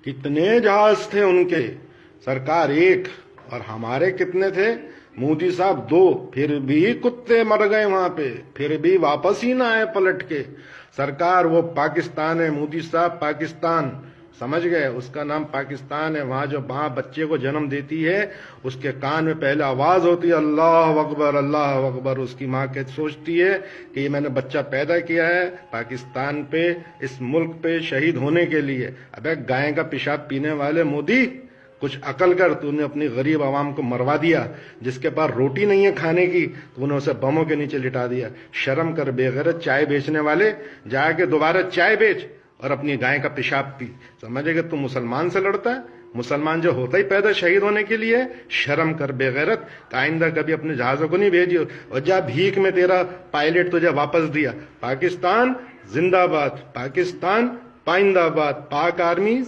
कितने जहाज थे उनके, सरकार एक, और हमारे कितने थे, मोदी साहब 2, फिर भी कुत्ते मर गए वहां पे, फिर भी वापस ही ना आए पलट के। सरकार वो पाकिस्तान है मोदी साहब, पाकिस्तान, समझ गए, उसका नाम पाकिस्तान है। वहां जो मां बच्चे को जन्म देती है, उसके कान में पहले आवाज होती है अल्लाह अकबर अल्लाह अकबर। उसकी मां के सोचती है कि ये मैंने बच्चा पैदा किया है पाकिस्तान पे, इस मुल्क पे शहीद होने के लिए। अबे गाय का पेशाब पीने वाले मोदी, कुछ अकल कर। तूने अपनी गरीब आवाम को मरवा दिया, जिसके पास रोटी नहीं है खाने की तूने उसे बमों के नीचे लिटा दिया। शर्म कर बेगैरत चाय बेचने वाले, जाके दोबारा चाय बेच और अपनी गाय का पेशाब पी। समझेगा तू मुसलमान से लड़ता है? मुसलमान जो होता ही पैदा शहीद होने के लिए। शर्म कर बेगैरत, आइंदा कभी अपने जहाजों को नहीं भेजियो। और जा भीख में तेरा पायलट तुझे वापस दिया। पाकिस्तान जिंदाबाद, पाकिस्तान पाइंदाबाद, पाक आर्मी